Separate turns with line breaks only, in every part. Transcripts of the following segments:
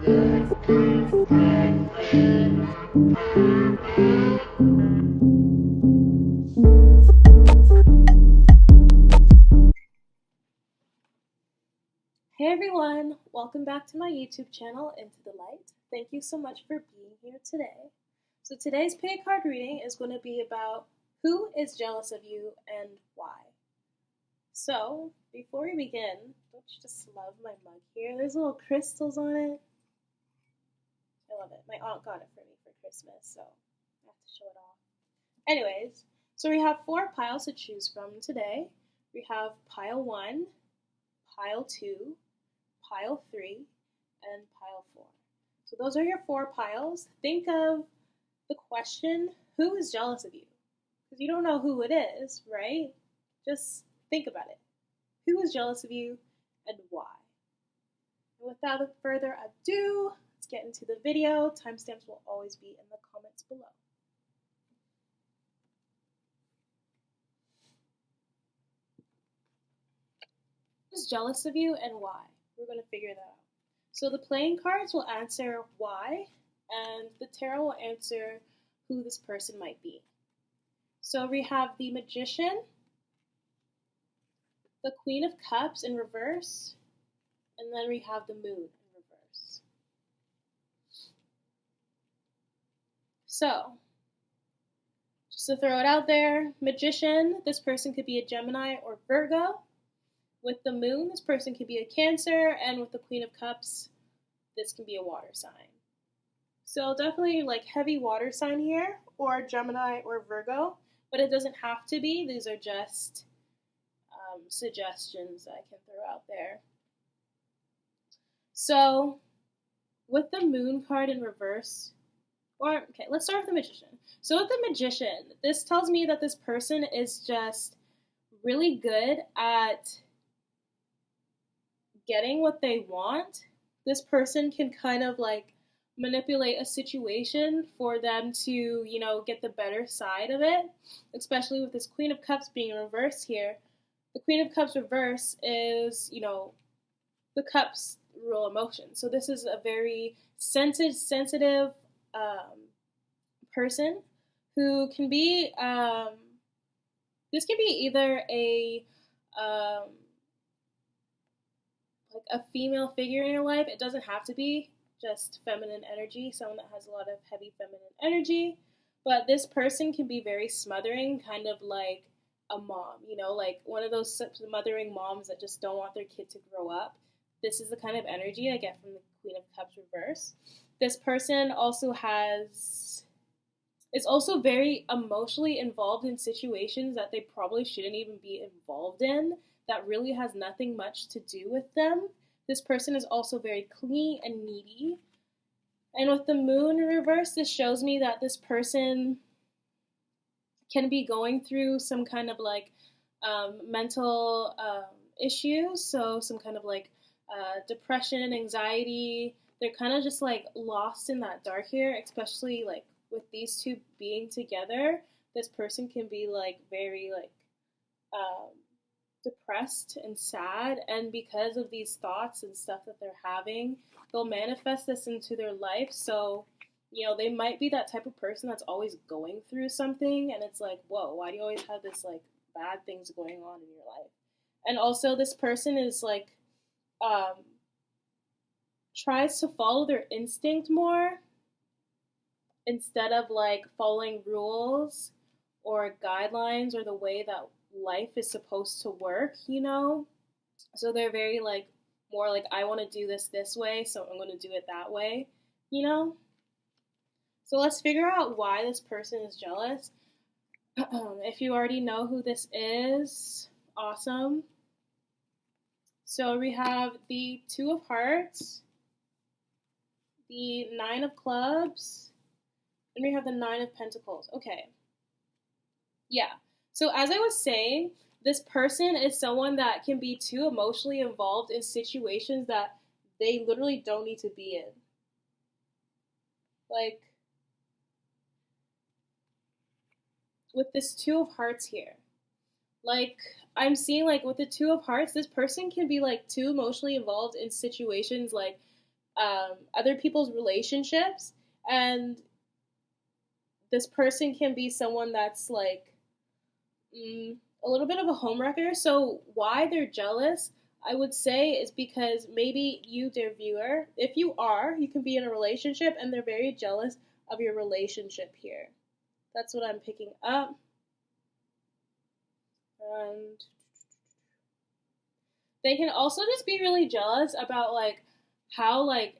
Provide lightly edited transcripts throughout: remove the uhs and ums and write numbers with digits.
Hey everyone, welcome back to my YouTube channel, Into the Light. Thank you so much for being here today. So today's pay card reading is going to be about who is jealous of you and why. So before we begin, don't you just love my mug here? There's little crystals on it. I love it. My aunt got it for me for Christmas, so I have to show it off. Anyways, so we have 4 piles to choose from today. We have pile 1, pile 2, pile 3, and pile 4. So those are your 4 piles. Think of the question, who is jealous of you? Because you don't know who it is, right? Just think about it. Who is jealous of you and why? And without further ado, let's get into the video. Timestamps will always be in the comments below. Who is jealous of you and why? We're going to figure that out. So the playing cards will answer why, and the tarot will answer who this person might be. So we have the Magician, the Queen of Cups in reverse, and then we have the Moon in reverse. So, just to throw it out there, Magician, this person could be a Gemini or Virgo. With the Moon, this person could be a Cancer, and with the Queen of Cups, this can be a water sign. So definitely like heavy water sign here, or Gemini or Virgo, but it doesn't have to be. These are just suggestions I can throw out there. So with the Moon card in reverse, okay, let's start with the Magician. So with the Magician, this tells me that this person is just really good at getting what they want. This person can kind of like manipulate a situation for them to, get the better side of it, especially with this Queen of Cups being in reverse here. The Queen of Cups reverse is, the cups rule emotion. So this is a very sensitive person who can be, this can be either a female figure in your life. It doesn't have to be just feminine energy, someone that has a lot of heavy feminine energy, but this person can be very smothering, kind of like a mom, like one of those smothering moms that just don't want their kid to grow up. This is the kind of energy I get from the Queen of Cups reverse. This person also is also very emotionally involved in situations that they probably shouldn't even be involved in, that really has nothing much to do with them. This person is also very clingy and needy. And with the Moon in reverse, this shows me that this person can be going through some kind of like mental issues. So some kind of like depression, anxiety. They're kind of just like lost in that dark here, especially like with these two being together. This person can be like very like depressed and sad, and because of these thoughts and stuff that they're having, they'll manifest this into their life. So, they might be that type of person that's always going through something, and it's like, whoa, why do you always have this like bad things going on in your life? And also this person is like tries to follow their instinct more instead of like following rules or guidelines or the way that life is supposed to work, So they're very like more like, I want to do this way, so I'm going to do it that way, So let's figure out why this person is jealous. If you already know who this is, awesome. So we have the 2 of Hearts, the 9 of Clubs, and we have the 9 of Pentacles. Okay. Yeah. So as I was saying, this person is someone that can be too emotionally involved in situations that they literally don't need to be in. Like, with this 2 of Hearts here, like, I'm seeing, like, with the 2 of Hearts, this person can be, like, too emotionally involved in situations, like, other people's relationships, and this person can be someone that's like a little bit of a homewrecker. So why they're jealous, I would say, is because maybe you, dear viewer, if you are, you can be in a relationship and they're very jealous of your relationship here. That's what I'm picking up. And they can also just be really jealous about like how like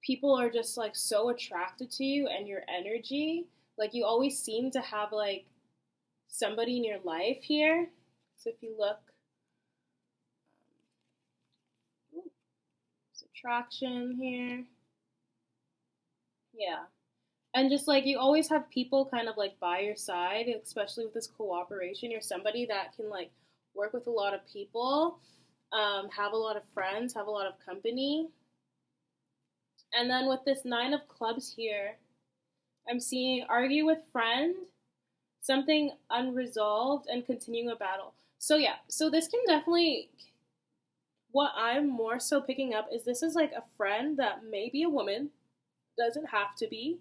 people are just like so attracted to you and your energy. Like you always seem to have like somebody in your life here. So if you look, there's attraction here. Yeah. And just like you always have people kind of like by your side, especially with this cooperation. You're somebody that can like work with a lot of people, have a lot of friends, have a lot of company. And then with this 9 of clubs here, I'm seeing argue with friend, something unresolved, and continuing a battle. So yeah, so this can definitely, what I'm more so picking up is this is like a friend that may be a woman, doesn't have to be,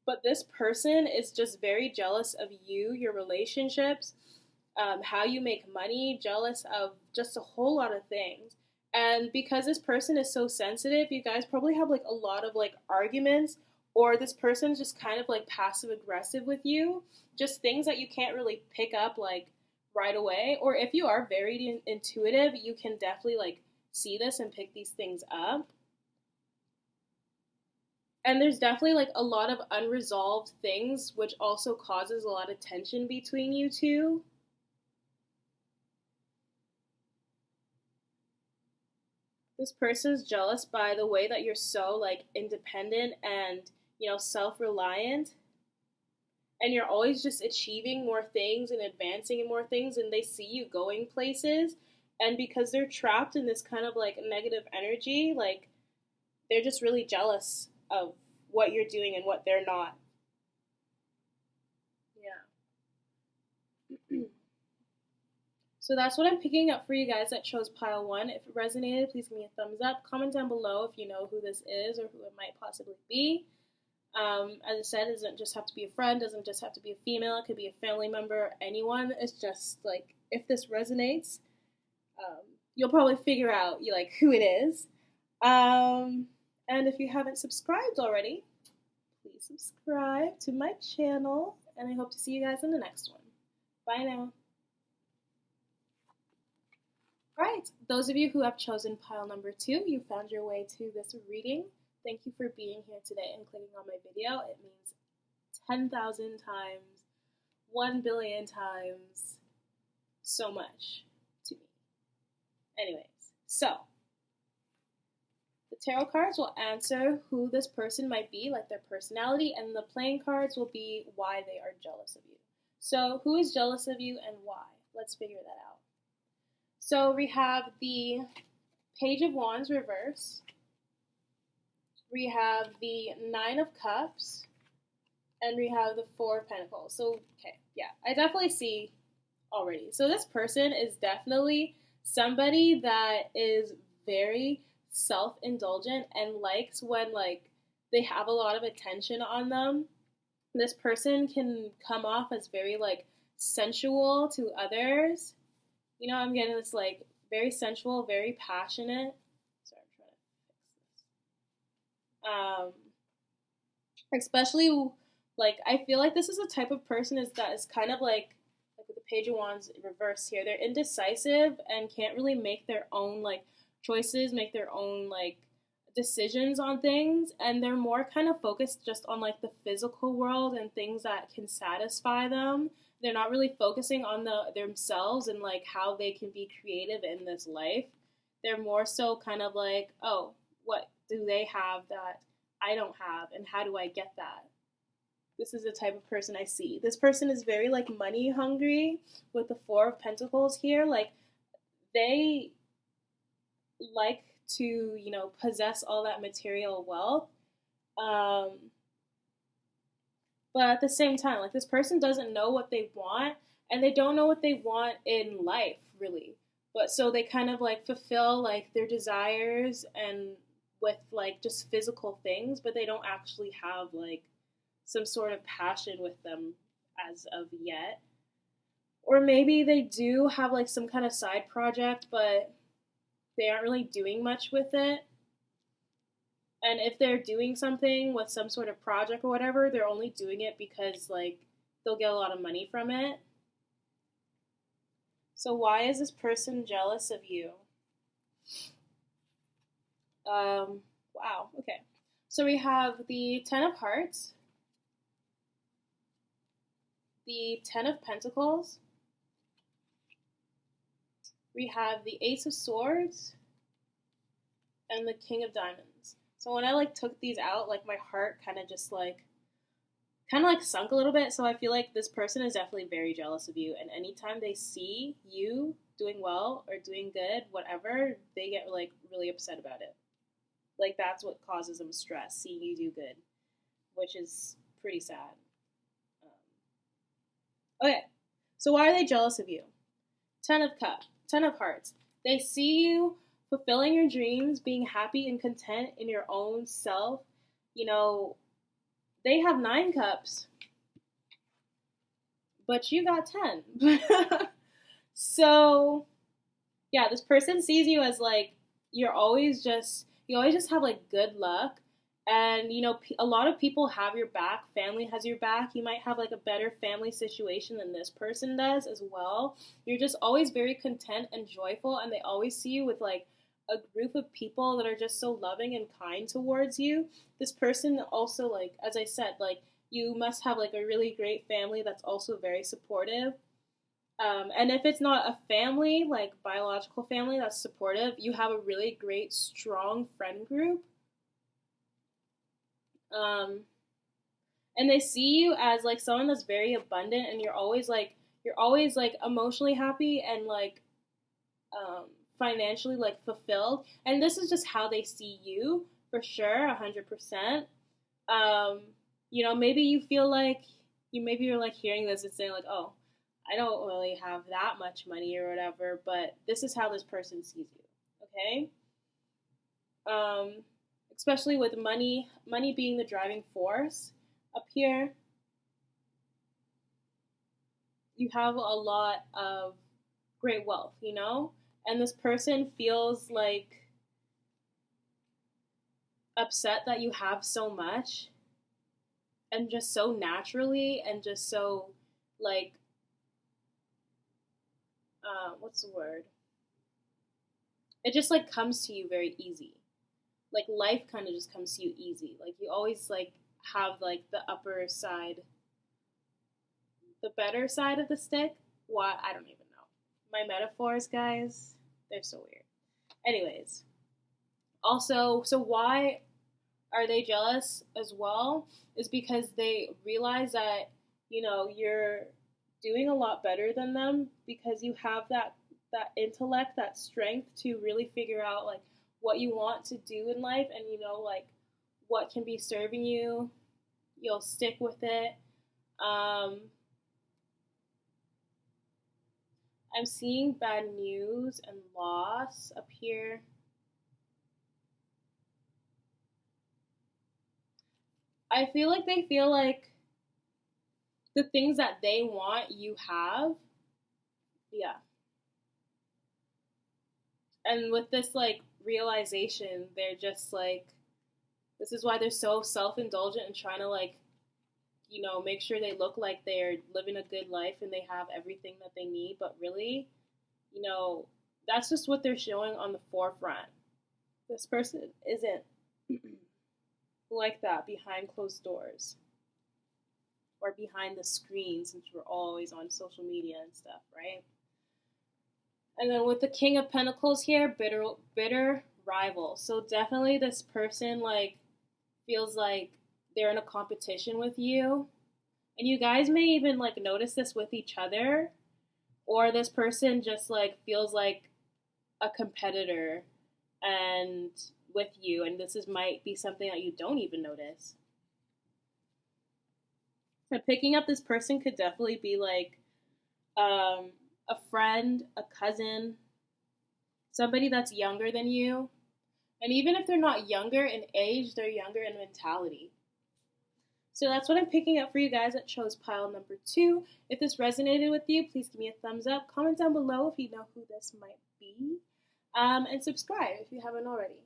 but this person is just very jealous of you, your relationships, how you make money, jealous of just a whole lot of things. And because this person is so sensitive, you guys probably have like a lot of like arguments, or this person's just kind of like passive aggressive with you, just things that you can't really pick up like right away. Or if you are very intuitive, you can definitely like see this and pick these things up. And there's definitely like a lot of unresolved things, which also causes a lot of tension between you two. This person's jealous by the way that you're so like independent and, you know, self-reliant, and you're always just achieving more things and advancing in more things, and they see you going places, and because they're trapped in this kind of like negative energy, like they're just really jealous of what you're doing and what they're not. Yeah. So that's what I'm picking up for you guys that chose pile 1. If it resonated, please give me a thumbs up. Comment down below if you know who this is or who it might possibly be. As I said, it doesn't just have to be a friend, doesn't just have to be a female, it could be a family member, anyone. It's just like, if this resonates, you'll probably figure out like who it is. And if you haven't subscribed already, please subscribe to my channel, and I hope to see you guys in the next one. Bye now. Alright, those of you who have chosen pile number 2, you found your way to this reading. Thank you for being here today and clicking on my video. It means 10,000 times, 1 billion times, so much to me. Anyways, so the tarot cards will answer who this person might be, like their personality, and the playing cards will be why they are jealous of you. So who is jealous of you and why? Let's figure that out. So we have the Page of Wands reverse. We have the 9 of Cups. And we have the 4 of Pentacles. So, okay, yeah, I definitely see already. So this person is definitely somebody that is very self-indulgent and likes when, like, they have a lot of attention on them. This person can come off as very, like, sensual to others. You know, I'm getting this, like, very sensual, very passionate. Sorry, I'm trying to fix this. Especially, like, I feel like this is a type of person that is kind of like with the Page of Wands reversed here. They're indecisive and can't really make their own, like, choices, make their own, like, decisions on things. And they're more kind of focused just on, like, the physical world and things that can satisfy them. They're not really focusing on themselves and, like, how they can be creative in this life. They're more so kind of like, oh, what do they have that I don't have, and how do I get that? This is the type of person I see. This person is very, like, money hungry with the 4 of Pentacles here. Like, they like to, you know, possess all that material wealth. But at the same time, like, this person doesn't know what they want, and they don't know what they want in life, really. But so they kind of like fulfill like their desires and with like just physical things, but they don't actually have like some sort of passion with them as of yet. Or maybe they do have like some kind of side project, but they aren't really doing much with it. And if they're doing something with some sort of project or whatever, they're only doing it because like they'll get a lot of money from it. So why is this person jealous of you? Wow, okay. So we have the Ten of Hearts, the Ten of Pentacles, we have the Ace of Swords, and the King of Diamonds. So when I like took these out, like my heart kind of just like sunk a little bit. So I feel like this person is definitely very jealous of you, and anytime they see you doing well or doing good, whatever, they get like really upset about it. Like that's what causes them stress, seeing you do good, which is pretty sad. Okay, so why are they jealous of you? Ten of Cups, Ten of Hearts. They see you fulfilling your dreams, being happy and content in your own self. You know, they have 9 cups, but you got 10. So, yeah, this person sees you as like you always just have like good luck, and you know a lot of people have your back. Family has your back. You might have like a better family situation than this person does as well. You're just always very content and joyful, and they always see you with like a group of people that are just so loving and kind towards you. This person also, like as I said, like you must have like a really great family that's also very supportive. And if it's not a family, like biological family that's supportive, you have a really great, strong friend group. And they see you as like someone that's very abundant, and you're always like emotionally happy and like financially like fulfilled. And this is just how they see you for sure, 100%. You know, maybe you feel like you're like hearing this and saying like, oh, I don't really have that much money or whatever, but this is how this person sees you, okay? Especially with money being the driving force up here, you have a lot of great wealth, you know? And this person feels like upset that you have so much, and just so naturally, and just so like what's the word? It just like comes to you very easy. Like life kind of just comes to you easy. Like you always like have like the upper side, the better side of the stick. Why? I don't even know. My metaphors, guys, they're so weird. Anyways, also, so why are they jealous as well? Is because they realize that, you know, you're doing a lot better than them, because you have that intellect, that strength to really figure out like what you want to do in life, and you know like what can be serving you. You'll stick with it. I'm seeing bad news and loss up here. I feel like they feel like the things that they want, you have. Yeah. And with this, like, realization, they're just, like, this is why they're so self-indulgent and trying to, like, you know, make sure they look like they're living a good life and they have everything that they need. But really, you know, that's just what they're showing on the forefront. This person isn't like that behind closed doors, or behind the screen, since we're always on social media and stuff, right? And then with the King of Pentacles here, bitter rival. So definitely this person like feels like they're in a competition with you. And you guys may even like notice this with each other, or this person just like feels like a competitor and with you, and might be something that you don't even notice. And picking up this person could definitely be like a friend, a cousin, somebody that's younger than you. And even if they're not younger in age, they're younger in mentality. So that's what I'm picking up for you guys that chose pile number 2. If this resonated with you, please give me a thumbs up. Comment down below if you know who this might be. And subscribe if you haven't already.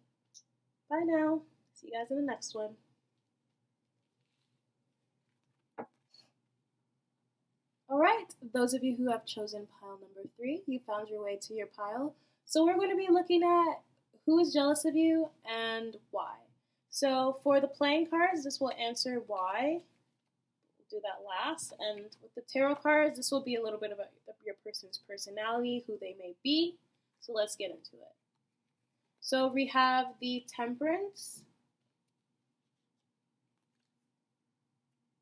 Bye now. See you guys in the next one. Alright, those of you who have chosen pile number 3, you found your way to your pile. So we're going to be looking at who is jealous of you and why. So for the playing cards, this will answer why. We'll do that last. And with the tarot cards, this will be a little bit about your person's personality, who they may be. So let's get into it. So we have the Temperance.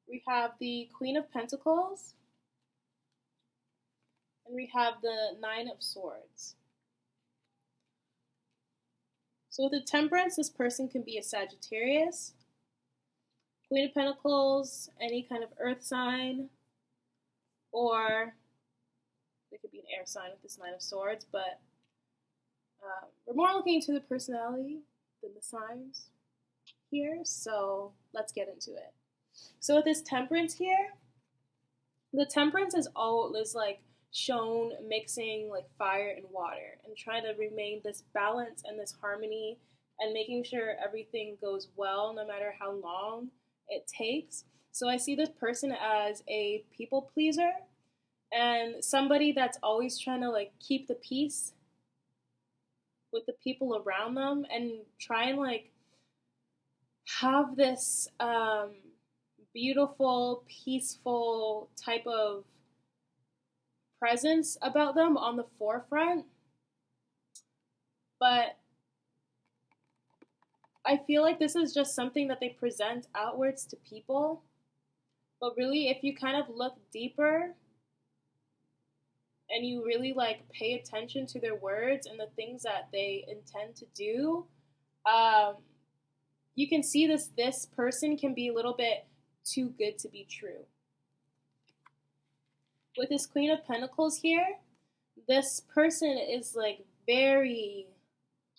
We have the Queen of Pentacles. And we have the Nine of Swords. So with the Temperance, this person can be a Sagittarius. Queen of Pentacles, any kind of earth sign. Or they could be an air sign with this Nine of Swords, but we're more looking into the personality than the signs here, so let's get into it. So with this Temperance here, the Temperance is always like shown mixing like fire and water and trying to remain this balance and this harmony and making sure everything goes well no matter how long it takes. So I see this person as a people pleaser and somebody that's always trying to like keep the peace with the people around them and try and like have this beautiful, peaceful type of presence about them on the forefront. But I feel like this is just something that they present outwards to people. But really, if you kind of look deeper and you really like pay attention to their words and the things that they intend to do, you can see this person can be a little bit too good to be true. With this Queen of Pentacles here, this person is like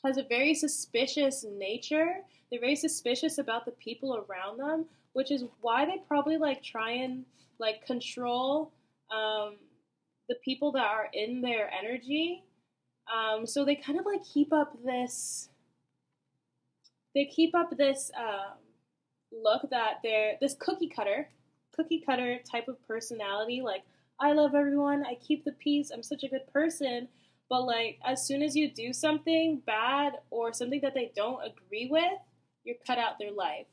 has a very suspicious nature. They're very suspicious about the people around them, which is why they probably like try and like control the people that are in their energy. So they kind of like keep up this look that they're this cookie cutter type of personality. Like, I love everyone, I keep the peace, I'm such a good person. But like, as soon as you do something bad or something that they don't agree with, you're cut out their life.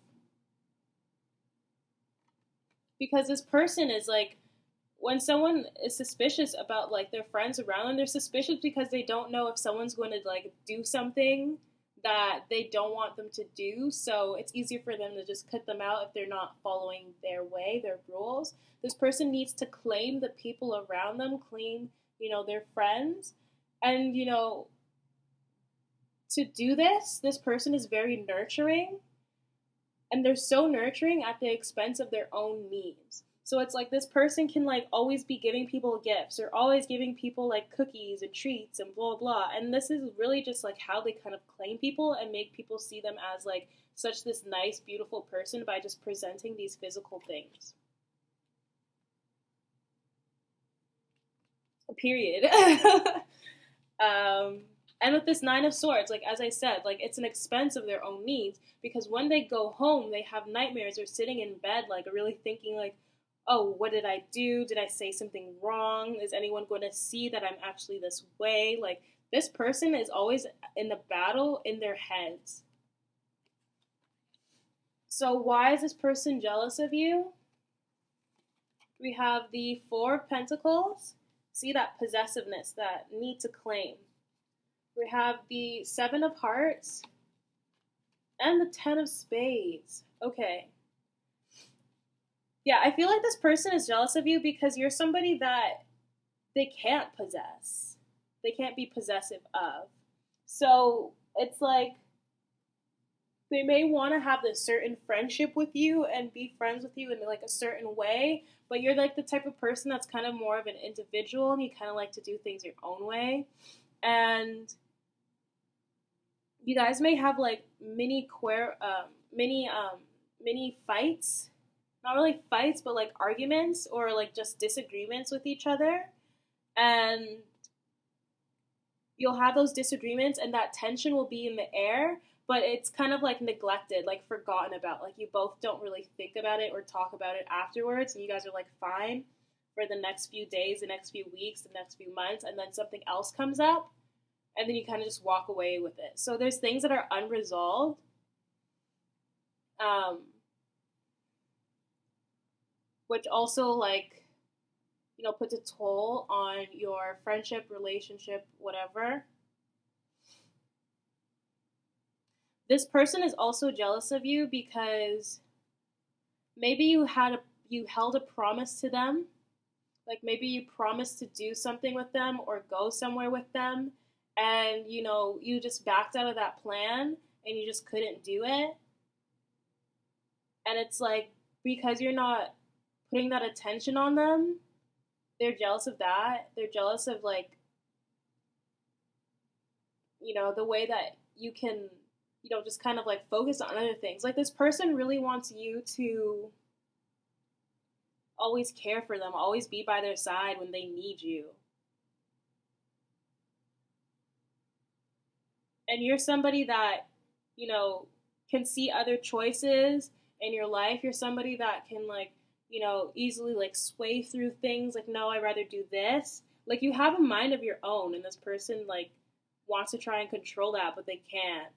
Because this person is like, when someone is suspicious about like their friends around them, they're suspicious because they don't know if someone's going to like do something that they don't want them to do. So it's easier for them to just cut them out if they're not following their way, their rules. This person needs to claim the people around them, claim, their friends. And, to do this person is very nurturing. And they're so nurturing at the expense of their own needs. So it's like this person can like always be giving people gifts or always giving people like cookies and treats and blah, blah. And this is really just like how they kind of claim people and make people see them as like such this nice, beautiful person by just presenting these physical things. Period. And with this Nine of Swords, like as I said, like it's an expense of their own needs, because when they go home, they have nightmares. They're sitting in bed, like really thinking like, oh, what did I do? Did I say something wrong? Is anyone going to see that I'm actually this way? Like this person is always in the battle in their heads. So why is this person jealous of you? We have the Four of Pentacles. See that possessiveness, that need to claim. We have the Seven of Hearts and the Ten of Spades. Okay. Yeah, I feel like this person is jealous of you because you're somebody that they can't possess. They can't be possessive of. So it's like they may want to have this certain friendship with you and be friends with you in like a certain way, but you're like the type of person that's kind of more of an individual and you kind of like to do things your own way. And You guys may have like mini fights, not really fights, but like arguments or like just disagreements with each other, and you'll have those disagreements, and that tension will be in the air, but it's kind of like neglected, like forgotten about. Like you both don't really think about it or talk about it afterwards, and you guys are like fine for the next few days, the next few weeks, the next few months, and then something else comes up, and then you kind of just walk away with it. So there's things that are unresolved. Which also, like, puts a toll on your friendship, relationship, whatever. This person is also jealous of you because maybe you held a promise to them. Like maybe you promised to do something with them or go somewhere with them, and you just backed out of that plan and you just couldn't do it. And it's like, because you're not putting that attention on them, they're jealous of that. They're jealous of, like, the way that you can, just kind of like focus on other things. Like this person really wants you to always care for them, always be by their side when they need you. And you're somebody that, can see other choices in your life. You're somebody that can, like, easily like sway through things. Like, no, I'd rather do this. Like you have a mind of your own, and this person like wants to try and control that, but they can't.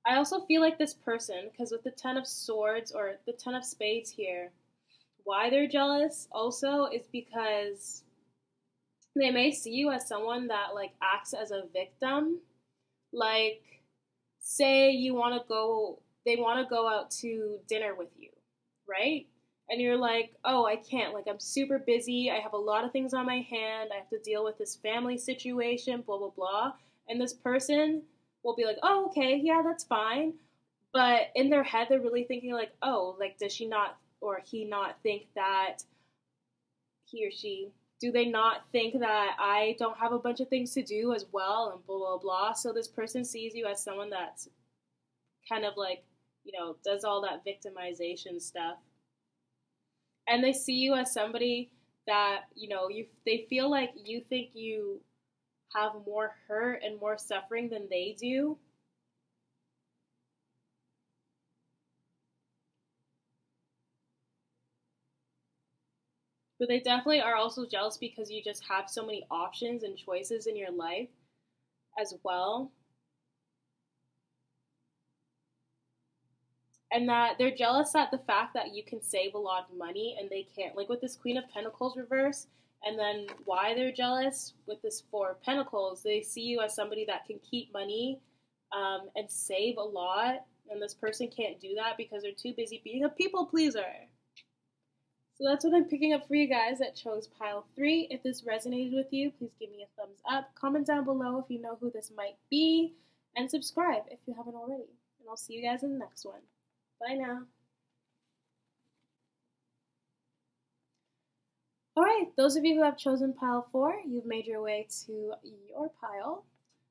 I also feel like this person, because with the Ten of Swords or the Ten of Spades here, why they're jealous also is because they may see you as someone that like acts as a victim. Like, say they want to go out to dinner with you, right? And you're like, oh, I can't. Like, I'm super busy. I have a lot of things on my hand. I have to deal with this family situation, blah, blah, blah. And this person will be like, oh, okay, yeah, that's fine. But in their head, they're really thinking like, oh, like, does she not or he not think that he or she, do they not think that I don't have a bunch of things to do as well, and blah, blah, blah. So this person sees you as someone that's kind of like, does all that victimization stuff. And they see you as somebody that, they feel like you think you have more hurt and more suffering than they do. But they definitely are also jealous because you just have so many options and choices in your life as well. And that they're jealous at the fact that you can save a lot of money and they can't. Like with this Queen of Pentacles reverse, and then why they're jealous with this Four of Pentacles, they see you as somebody that can keep money and save a lot. And this person can't do that because they're too busy being a people pleaser. So that's what I'm picking up for you guys that chose pile 3. If this resonated with you, please give me a thumbs up. Comment down below if you know who this might be. And subscribe if you haven't already. And I'll see you guys in the next one. Bye now. Alright, those of you who have chosen pile 4, you've made your way to your pile.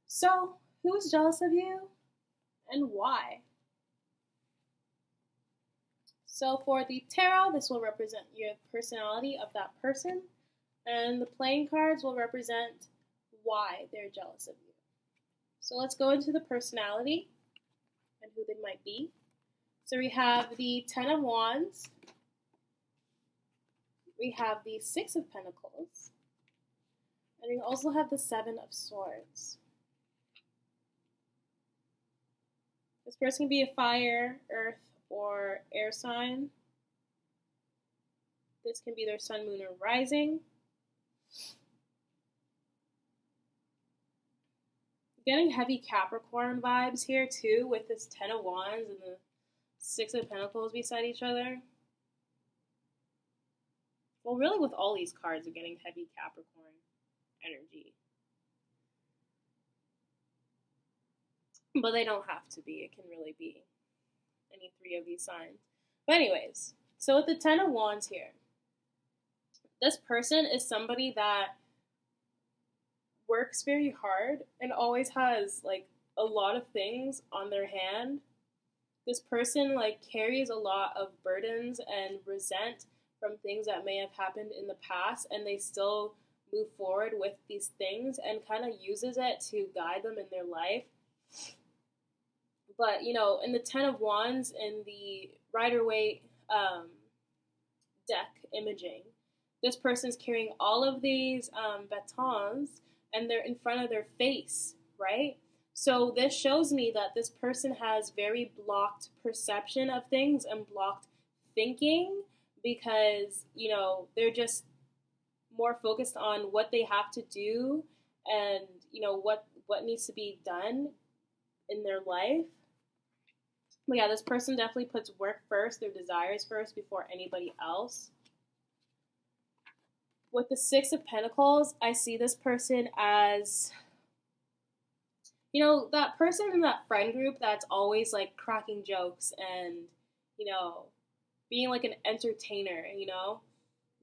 So, who is jealous of you and why? So for the tarot, this will represent your personality of that person, and the playing cards will represent why they're jealous of you. So let's go into the personality and who they might be. So we have the Ten of Wands, we have the Six of Pentacles, and we also have the Seven of Swords. This person can be a fire, earth, or air sign. This can be their sun, moon, or rising. Getting heavy Capricorn vibes here too with this Ten of Wands and the Six of Pentacles beside each other. Well, really with all these cards are getting heavy Capricorn energy. But they don't have to be. It can really be any 3 of these signs. But anyways, So with the Ten of Wands here, this person is somebody that works very hard and always has like a lot of things on their hand. This person like carries a lot of burdens and resent from things that may have happened in the past, and they still move forward with these things and kind of uses it to guide them in their life. But in the Ten of Wands in the Rider-Waite deck imaging, this person's carrying all of these batons, and they're in front of their face, right? So this shows me that this person has very blocked perception of things and blocked thinking, because they're just more focused on what they have to do and what needs to be done in their life. But yeah, this person definitely puts work first, their desires first before anybody else. With the Six of Pentacles, I see this person as, that person in that friend group that's always like cracking jokes and, being like an entertainer,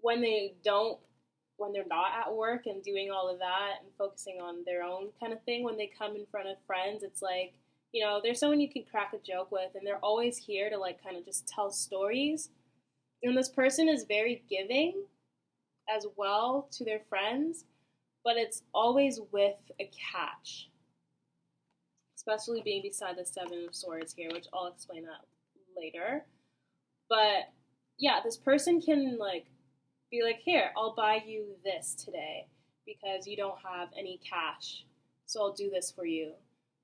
when they're not at work and doing all of that and focusing on their own kind of thing. When they come in front of friends, it's like, there's someone you can crack a joke with, and they're always here to like kind of just tell stories. And this person is very giving as well to their friends, but it's always with a catch, especially being beside the Seven of Swords here, which I'll explain that later. But yeah, this person can like be like, here, I'll buy you this today because you don't have any cash, so I'll do this for you.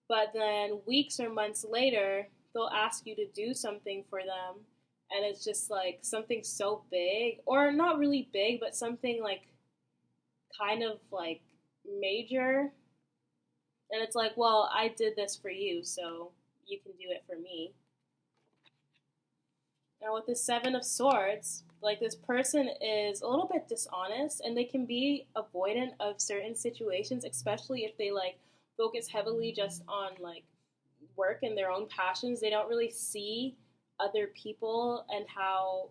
But then weeks or months later, they'll ask you to do something for them, and it's just like something so big, or not really big, but something like kind of like major. And it's like, well, I did this for you, so you can do it for me. Now with the Seven of Swords, like this person is a little bit dishonest, and they can be avoidant of certain situations, especially if they like focus heavily just on like work and their own passions. They don't really see other people and how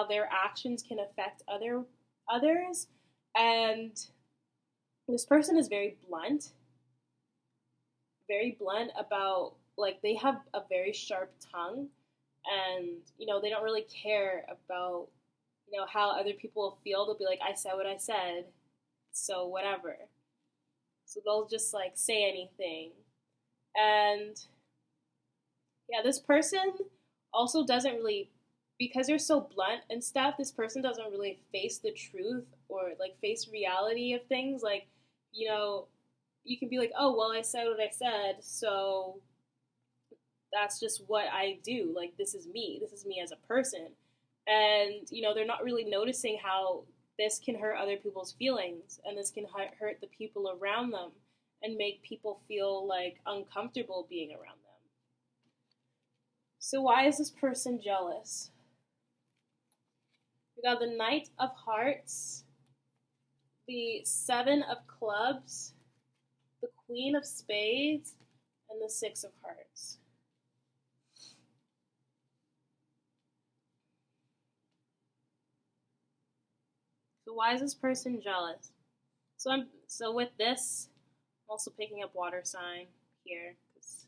their actions can affect others. And this person is very blunt about, like, they have a very sharp tongue, and they don't really care about how other people feel. They'll be like, I said what I said, so whatever. So they'll just like say anything. And yeah, this person also doesn't really, because they're so blunt and stuff, this person doesn't really face the truth or like face reality of things. Like, you can be like, oh, well, I said what I said, so that's just what I do. Like, this is me as a person. And, they're not really noticing how this can hurt other people's feelings, and this can hurt the people around them and make people feel like uncomfortable being around them. So why is this person jealous? We got the Knight of Hearts, the Seven of Clubs, the Queen of Spades, and the Six of Hearts. So why is this person jealous? So with this, I'm also picking up water sign here, because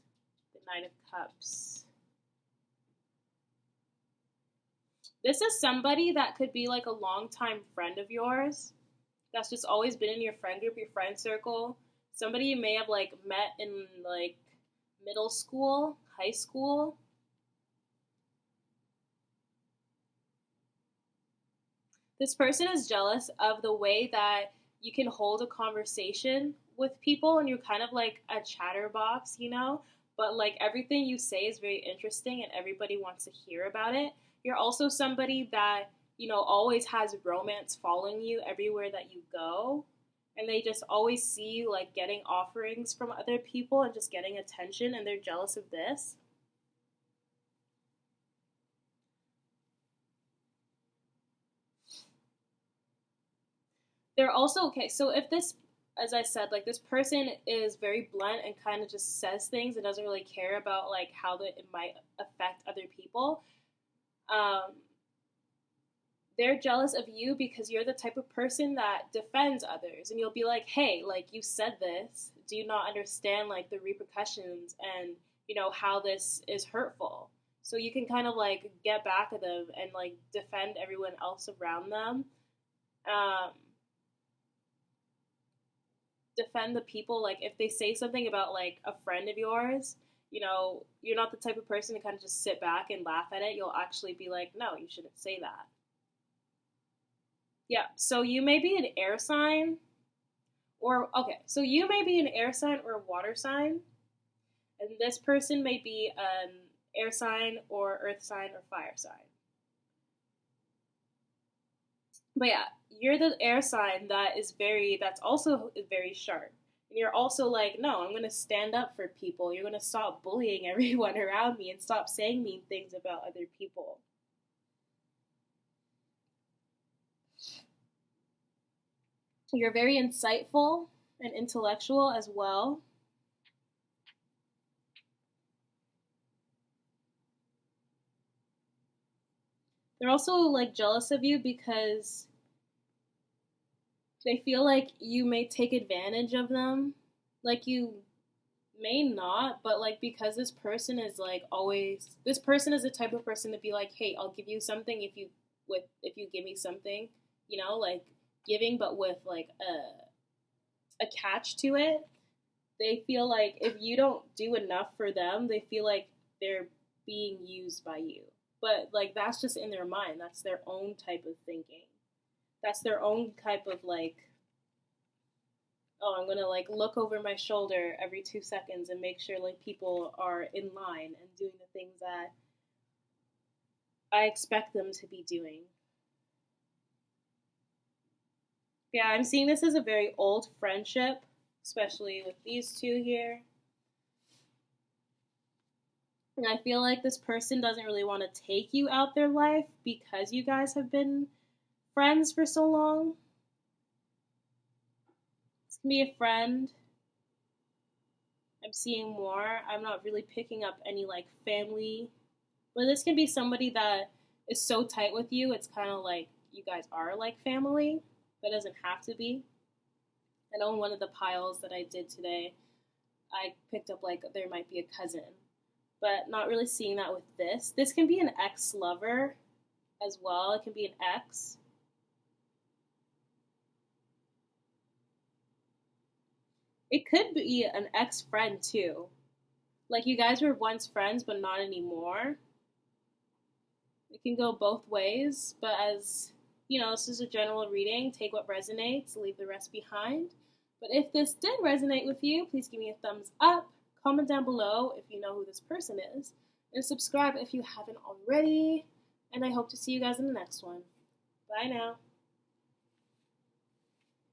the Knight of Cups. This is somebody that could be like a longtime friend of yours, that's just always been in your friend group, your friend circle. Somebody you may have like met in like middle school, high school. This person is jealous of the way that you can hold a conversation with people, and you're kind of like a chatterbox, but like everything you say is very interesting and everybody wants to hear about it. You're also somebody that, always has romance following you everywhere that you go, and they just always see you like getting offerings from other people and just getting attention, and they're jealous of this. They're also, okay, so if this, as I said, like this person is very blunt and kind of just says things and doesn't really care about like how it might affect other people. they're jealous of you because you're the type of person that defends others, and you'll be like, hey, like, you said this, do you not understand like the repercussions and how this is hurtful? So you can kind of like get back at them and like defend everyone else around them. um, Defend the people, like if they say something about like a friend of yours, you're not the type of person to kind of just sit back and laugh at it. You'll actually be like, no, you shouldn't say that. Yeah, so you may be an air sign, or okay, so you may be an air sign or a water sign, and this person may be an air sign or earth sign or fire sign. But yeah, you're the air sign that's also very sharp. And you're also like, no, I'm gonna stand up for people. You're gonna stop bullying everyone around me and stop saying mean things about other people. You're very insightful and intellectual as well. They're also like jealous of you because they feel like you may take advantage of them. Like you may not, but like because this person is like always this person is the type of person to be like, hey, I'll give you something if you give me something, like giving, but with like a catch to it. They feel like if you don't do enough for them, they feel like they're being used by you. But like that's just in their mind. That's their own type of thinking. That's their own type of like, oh, I'm gonna like look over my shoulder every 2 seconds and make sure like people are in line and doing the things that I expect them to be doing. Yeah, I'm seeing this as a very old friendship, especially with these two here. And I feel like this person doesn't really want to take you out their life because you guys have been friends for so long. This can be a friend. I'm seeing more. I'm not really picking up any like family. But this can be somebody that is so tight with you, it's kind of like you guys are like family. That doesn't have to be. I know in one of the piles that I did today, I picked up like there might be a cousin, but not really seeing that with this. This can be an ex-lover as well. It can be an ex. It could be an ex-friend too. Like you guys were once friends, but not anymore. It can go both ways, but as this is a general reading. Take what resonates, leave the rest behind. But if this did resonate with you, please give me a thumbs up, comment down below if you know who this person is, and subscribe if you haven't already. And I hope to see you guys in the next one. Bye now.